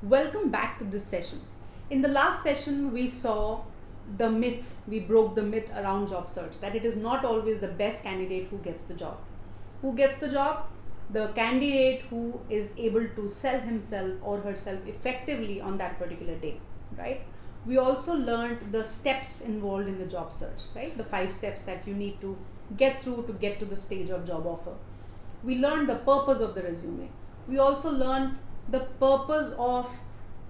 Welcome back to this session. In the last session, we saw we broke the myth around job search, that it is not always the best candidate who gets the job. Who gets the job? The candidate who is able to sell himself or herself effectively on that particular day, right? We also learned the steps involved in the job search, right? The 5 steps that you need to get through to get to the stage of job offer. We learned the purpose of the resume. We also learned the purpose of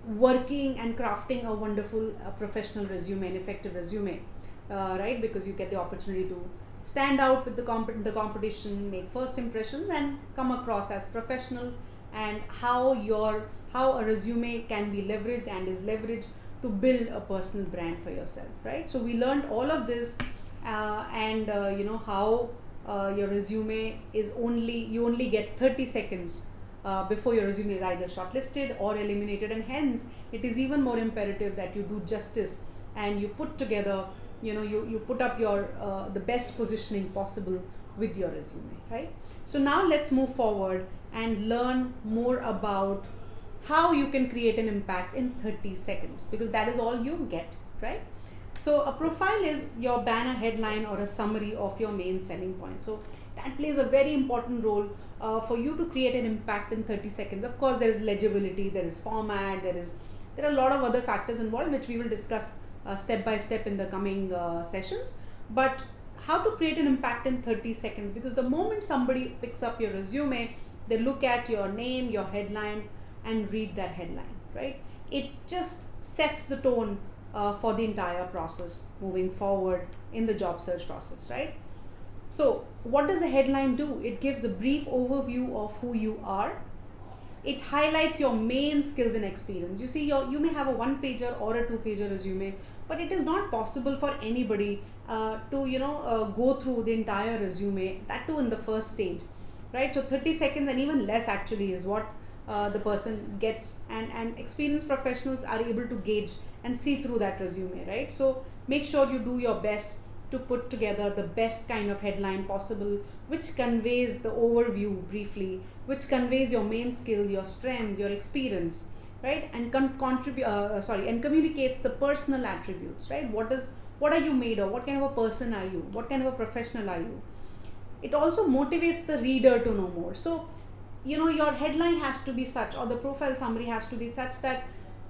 working and crafting a wonderful professional resume, an effective resume, right? Because you get the opportunity to stand out with the competition, make first impressions, and come across as professional, and how a resume can be leveraged and is leveraged to build a personal brand for yourself, right? So we learned all of this, and how your resume is you only get 30 seconds before your resume is either shortlisted or eliminated, and hence it is even more imperative that you do justice and you put together, you put up your the best positioning possible with your resume, right? So now let's move forward and learn more about how you can create an impact in 30 seconds, because that is all you get, right? So a profile is your banner headline or a summary of your main selling point. So that plays a very important role for you to create an impact in 30 seconds. Of course, there is legibility, there is format, there are a lot of other factors involved, which we will discuss step by step in the coming sessions. But how to create an impact in 30 seconds, because the moment somebody picks up your resume, they look at your name, your headline, and read that headline, right? It just sets the tone for the entire process moving forward in the job search process, right? So what does a headline do? It gives a brief overview of who you are. It highlights your main skills and experience. You see, you may have a 1-pager or a 2-pager resume, but it is not possible for anybody to go through the entire resume, that too in the first stage, right? So 30 seconds and even less actually is what the person gets, and experienced professionals are able to gauge and see through that resume, right? So make sure you do your best to put together the best kind of headline possible, which conveys the overview briefly, which conveys your main skill, your strengths, your experience, right? And communicates the personal attributes, right? What are you made of? What kind of a person are you? What kind of a professional are you? It also motivates the reader to know more. So your headline has to be such, or the profile summary has to be such, that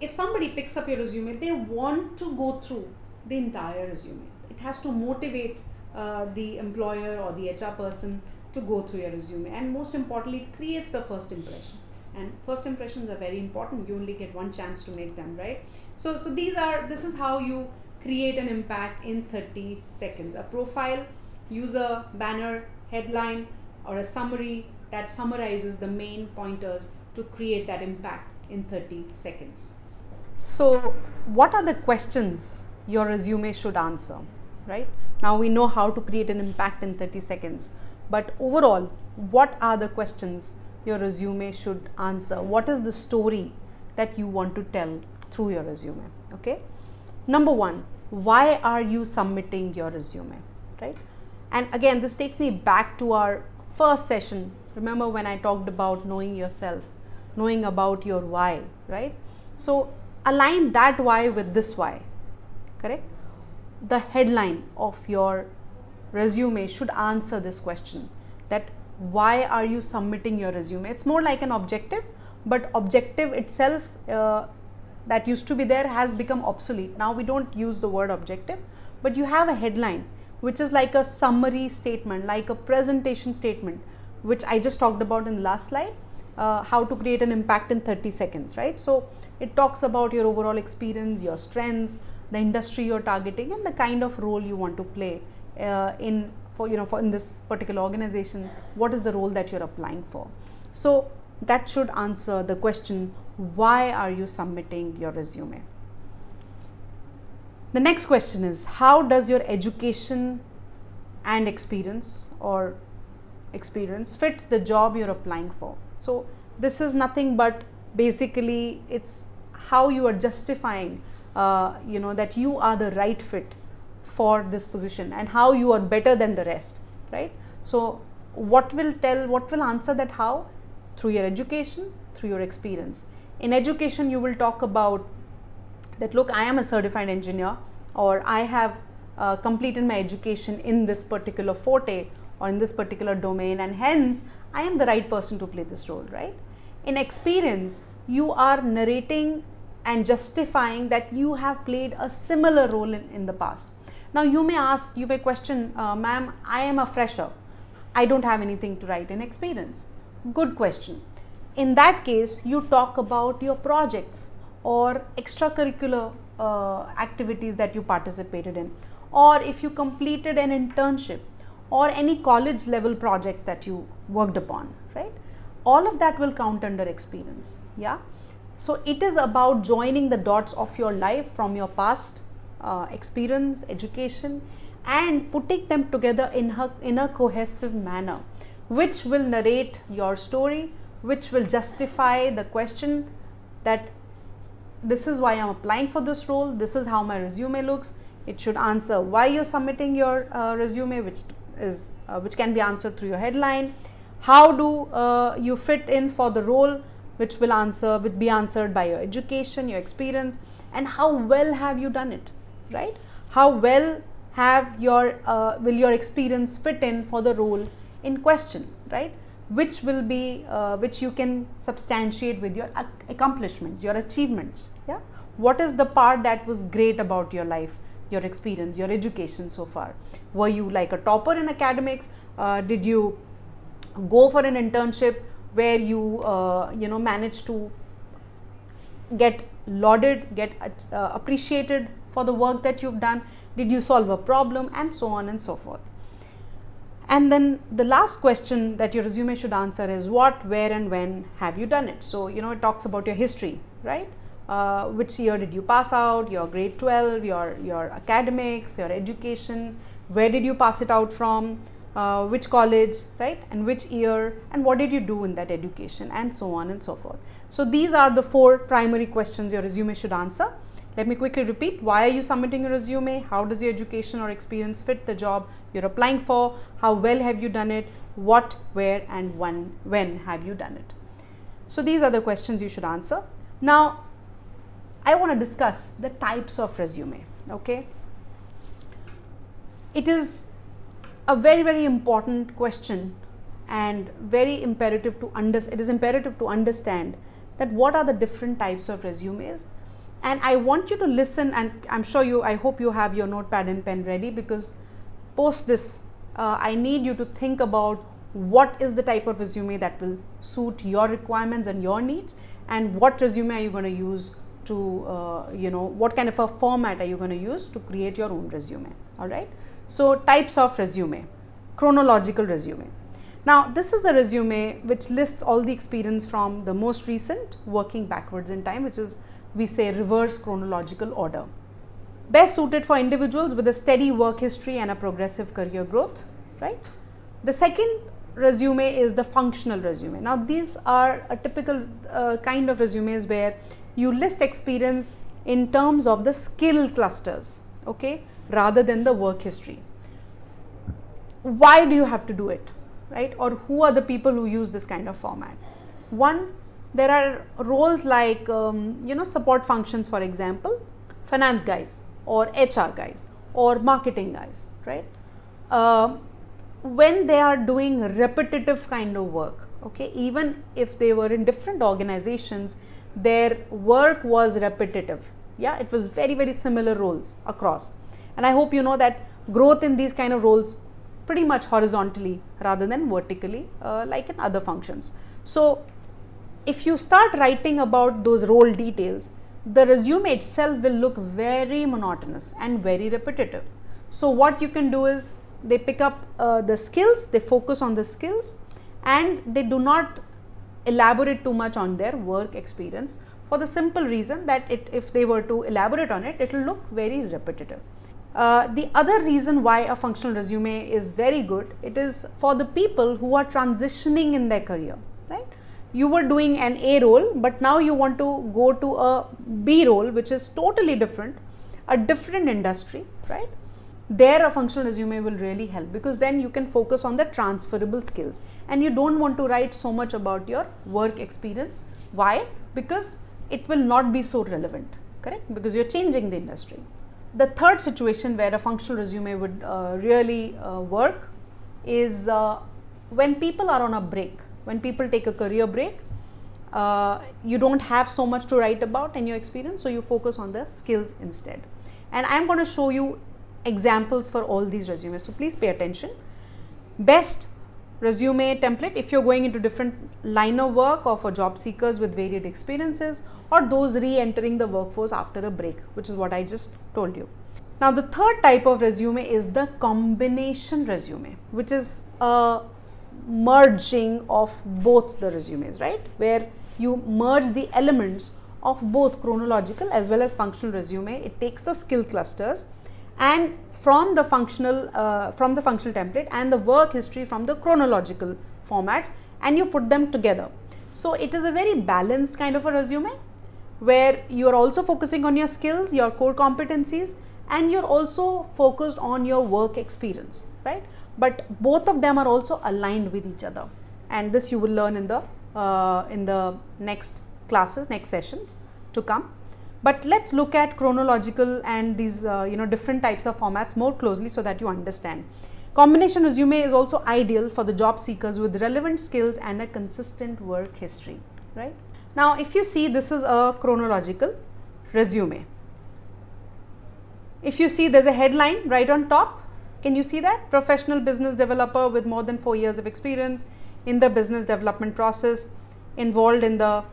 if somebody picks up your resume, they want to go through the entire resume. It has to motivate the employer or the HR person to go through your resume, and most importantly, it creates the first impression. And first impressions are very important. You only get one chance to make them, right? So this is how you create an impact in 30 seconds. A profile, use a banner, headline, or a summary that summarizes the main pointers to create that impact in 30 seconds. So what are the questions your resume should answer, right? Now we know how to create an impact in 30 seconds, but overall, what are the questions your resume should answer? What is the story that you want to tell through your resume, okay? Number 1, why are you submitting your resume, right? And again, this takes me back to our first session. Remember when I talked about knowing yourself, knowing about your why, right? So align that why with this why, correct? The headline of your resume should answer this question, that why are you submitting your resume? It's more like an objective, but objective itself that used to be there has become obsolete. Now we don't use the word objective, but you have a headline which is like a summary statement, like a presentation statement, which I just talked about in the last slide, how to create an impact in 30 seconds, right? So it talks about your overall experience, your strengths, the industry you're targeting, and the kind of role you want to play in this particular organization. What is the role that you're applying for? So that should answer the question, why are you submitting your resume? The next question is, how does your education and experience fit the job you're applying for? So this is nothing but basically it's how you are justifying that you are the right fit for this position and how you are better than the rest, right? So what will answer that how? Through your education, through your experience. In education, you will talk about that, look, I am a certified engineer, or I have completed my education in this particular forte or in this particular domain, and hence I am the right person to play this role, right? In experience, you are narrating and justifying that you have played a similar role in the past. Now you may question, ma'am, I am a fresher, I don't have anything to write in experience. Good question. In that case, you talk about your projects or extracurricular activities that you participated in, or if you completed an internship or any college level projects that you worked upon, right? All of that will count under experience. Yeah. So it is about joining the dots of your life from your past experience, education, and putting them together in a cohesive manner, which will narrate your story, which will justify the question that this is why I'm applying for this role, this is how my resume looks. It should answer why you're submitting your resume, which can be answered through your headline. How do you fit in for the role, which will be answered by your education, your experience, and how well have you done it, right? How well will your experience fit in for the role in question, right? Which you can substantiate with your accomplishments, your achievements. Yeah. What is the part that was great about your life, your experience, your education so far? Were you like a topper in academics? Did you go for an internship where you managed to get lauded, get appreciated for the work that you've done? Did you solve a problem, and so on and so forth? And then the last question that your resume should answer is what, where, and when have you done it? So it talks about your history, right? Which year did you pass out, your grade 12, your academics, your education, where did you pass it out from, which college, right? And which year, and what did you do in that education, and so on and so forth. So these are the 4 primary questions your resume should answer. Let me quickly repeat. Why are you submitting your resume? How does your education or experience fit the job you're applying for? How well have you done it? What, where, and when have you done it? So these are the questions you should answer. Now, I want to discuss the types of resume. Okay. It is a very, very important question, and very imperative to understand that what are the different types of resumes. And I want you to listen, and I hope you have your notepad and pen ready, because post this, I need you to think about what is the type of resume that will suit your requirements and your needs, and what resume are you going to use to, what kind of a format are you going to use to create your own resume. All right. So types of resume. Chronological resume. Now, this is a resume which lists all the experience from the most recent, working backwards in time, which is, we say, reverse chronological order. Best suited for individuals with a steady work history and a progressive career growth, right? The second resume is the functional resume. Now, these are a typical kind of resumes where you list experience in terms of the skill clusters, okay, rather than the work history. Why do you have to do it, right? Or who are the people who use this kind of format? One, there are roles like, support functions, for example, finance guys or HR guys or marketing guys, right? When they are doing repetitive kind of work, okay, even if they were in different organizations, their work was repetitive. Yeah, it was very, very similar roles across. And I hope you know that growth in these kind of roles pretty much horizontally rather than vertically, like in other functions. So if you start writing about those role details, the resume itself will look very monotonous and very repetitive. So what you can do is, they pick up the skills, they focus on the skills, and they do not elaborate too much on their work experience, for the simple reason that if they were to elaborate on it, it will look very repetitive. The other reason why a functional resume is very good, it is for the people who are transitioning in their career, right? You were doing an A role, but now you want to go to a B role, which is totally different, a different industry, right? There a functional resume will really help, because then you can focus on the transferable skills, and you don't want to write so much about your work experience. Why? Because it will not be so relevant, correct? Because you're changing the industry. The third situation where a functional resume would really work is when people are on a break, when people take a career break. You don't have so much to write about in your experience, so you focus on the skills instead. And I'm going to show you examples for all these resumes, so please pay attention. Best resume template if you're going into different line of work or for job seekers with varied experiences or those re-entering the workforce after a break, which is what I just told you. Now the third type of resume is the combination resume, which is a merging of both the resumes, right, where you merge the elements of both chronological as well as functional resume. It takes the skill clusters and from the functional template and the work history from the chronological format, and you put them together. So it is a very balanced kind of a resume where you are also focusing on your skills, your core competencies, and you're also focused on your work experience, right? But both of them are also aligned with each other, and this you will learn in the next classes, next sessions to come. But let's look at chronological and these different types of formats more closely so that you understand. Combination resume is also ideal for the job seekers with relevant skills and a consistent work history, right? Now if you see, this is a chronological resume. If you see, there's a headline right on top. Can you see that? Professional business developer with more than 4 years of experience in the business development process, involved in the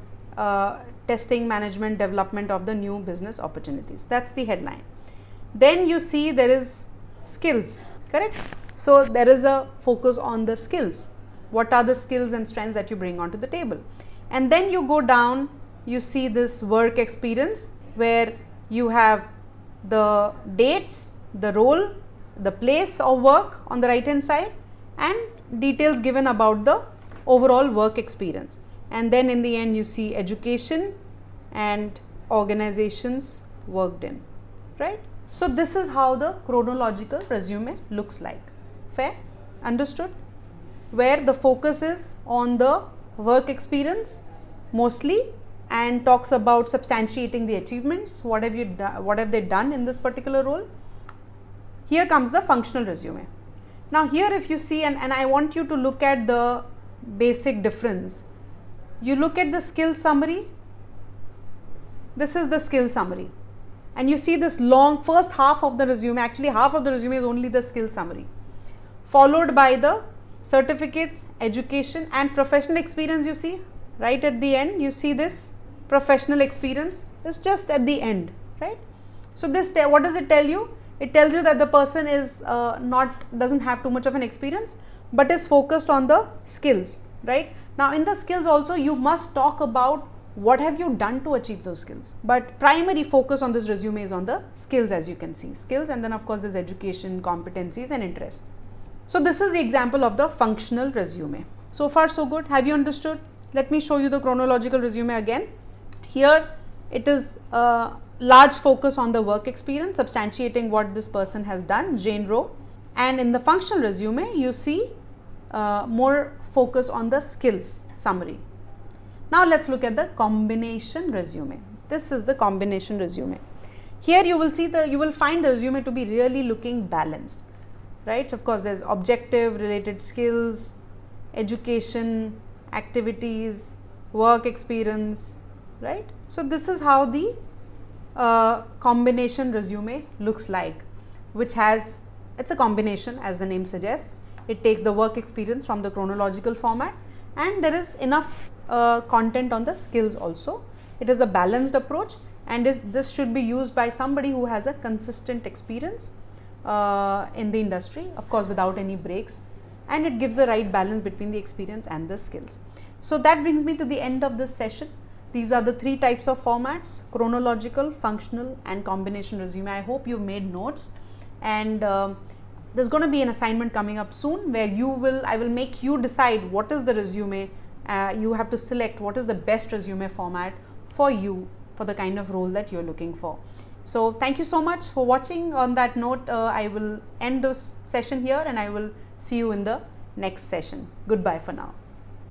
testing, management, development of the new business opportunities. That's the headline. Then you see there is skills, correct? So there is a focus on the skills. What are the skills and strengths that you bring onto the table? And then you go down, you see this work experience where you have the dates, the role, the place of work on the right hand side, and details given about the overall work experience. And then in the end you see education and organizations worked in, right? So this is how the chronological resume looks like. Fair? Understood? Where the focus is on the work experience mostly and talks about substantiating the achievements, what have they done in this particular role. Here comes the functional resume. Now here if you see, and I want you to look at the basic difference. You look at the skill summary. This is the skill summary, and you see this long first half of the resume. Actually half of the resume is only the skill summary, followed by the certificates, education and professional experience. You see right at the end, you see this professional experience is just at the end, right? So this, what does it tell you? It tells you that the person is doesn't have too much of an experience, but is focused on the skills, right? Now in the skills also you must talk about what have you done to achieve those skills, but primary focus on this resume is on the skills, as you can see, skills, and then of course there's education, competencies and interests. So this is the example of the functional resume. So far so good. Have you understood? Let me show you the chronological resume again. Here it is large focus on the work experience, substantiating what this person has done, Jane Roe. And in the functional resume you see more focus on the skills summary. Now let's look at the combination resume. This is the combination resume. Here you will see you will find the resume to be really looking balanced, right? Of course there's objective, related skills, education, activities, work experience, right? So this is how the combination resume looks like, which has, it's a combination as the name suggests. It takes the work experience from the chronological format, and there is enough content on the skills also. It is a balanced approach, and this should be used by somebody who has a consistent experience in the industry, of course without any breaks, and it gives the right balance between the experience and the skills. So that brings me to the end of this session. These are the three types of formats: chronological, functional and combination resume. I hope you made notes, and there's going to be an assignment coming up soon where I will make you decide what is the resume. You have to select what is the best resume format for you, for the kind of role that you're looking for. So thank you so much for watching. On that note, I will end this session here, and I will see you in the next session. Goodbye for now.